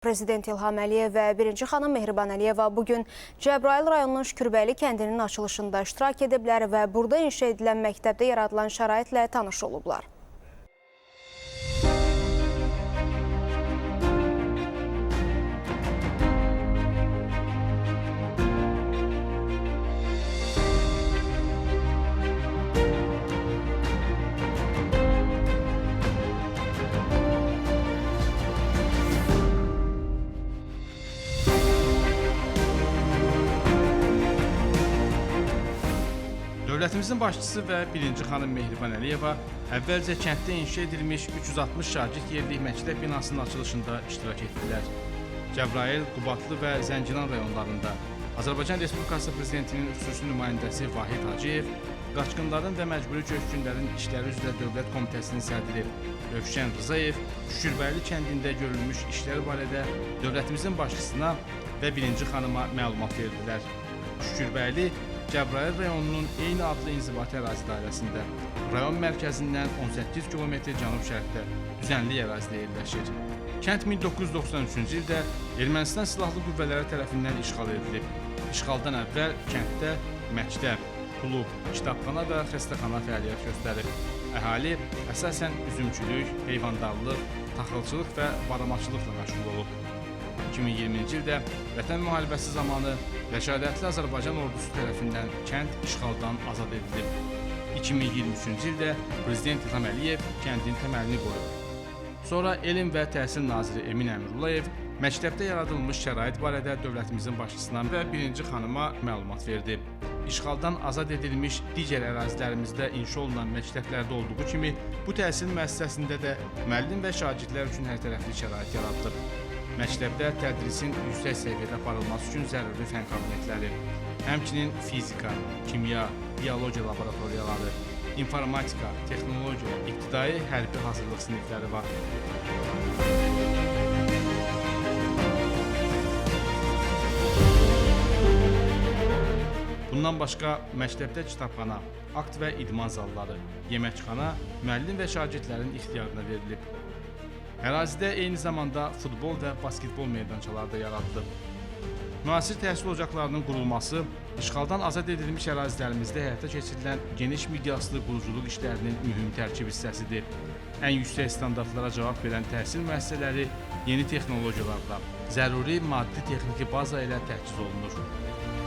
Prezident İlham Əliyev və birinci xanım Mehriban Əliyeva bugün Cəbrayıl rayonunun Şükürbəyli kəndinin açılışında iştirak ediblər və burada inşa edilən məktəbdə yaradılan şəraitlə tanış olublar. Dövlətimizin başçısı və birinci xanım Mehriban Əliyeva əvvəlcə kənddə inşa edilmiş 360 şagird yerlik məktəb binasının açılışında iştirak etdilər. Cəbrayıl, Qubadlı və Zəngilan rayonlarında Azərbaycan Respublikası Prezidentinin xüsusi nümayəndəsi Vahid Hacıyev, Qaçqınların və Məcburi Köçkünlərin İşləri üzrə Dövlət Komitəsinin sədri Rövşən Rızayev Şükürbəyli kəndində görülmüş işlər barədə dövlətimizin başçısına və birinci xanıma məlumat verdilər. Şükürbəyli Cəbrayıl rayonunun eyni adlı inzibati ərazi dairəsində, rayon mərkəzindən 18 km cənub-şərqdə düzənlik ərazidə yerləşir. Kənd 1993-cü ildə Ermənistan Silahlı Qüvvələri tərəfindən işğal edilib. İşğaldan əvvəl kənddə məktəb, klub, kitabxana və xəstəxana fəaliyyət göstərir. Əhali əsasən üzümçülük, heyvandarlıq, taxılçılıq və baramaçılıqla məşğul olub. 2020-ci ildə Vətən müharibəsi zamanı rəşadətli Azərbaycan ordusu tərəfindən kənd işğaldan azad edilib. 2023-cü ildə Prezident İlham Əliyev kəndin təməlini qoyub. Sonra Elm və Təhsil naziri Emin Əmrullayev məktəbdə yaradılmış şərait barədə dövlətimizin başçısına və birinci xanıma məlumat verdi. İşğaldan azad edilmiş digər ərazilərimizdə inşa olunan məktəblərdə olduğu kimi, bu təhsil müəssisəsində də müəllim və şagirdlər üçün hərtərəfli şərait yaradılıb. Məktəbdə tədrisin yüksək səviyyədə aparılması üçün zəruri fən kabinetləri, həmçinin fizika, kimya, biologiya laboratoriyaları, informatika, texnologiya, ibtidai hərbi hazırlıq sinifləri var. Bundan başqa, məktəbdə kitabxana, akt və idman zalları, yeməkxana, müəllim və şagirdlərin ixtiyarına verilib. Ərazidə eyni zamanda futbol və basketbol meydançaları da yaradılıb. Müasir təhsil ocaqlarının qurulması, işğaldan azad edilmiş ərazilərimizdə həyata keçirilən geniş miqyaslı quruculuq işlərinin mühüm tərkib hissəsidir. Ən yüksək standartlara cavab verən təhsil müəssisələri yeni texnologiyalarla, zəruri maddi-texniki baza ilə təchiz olunur.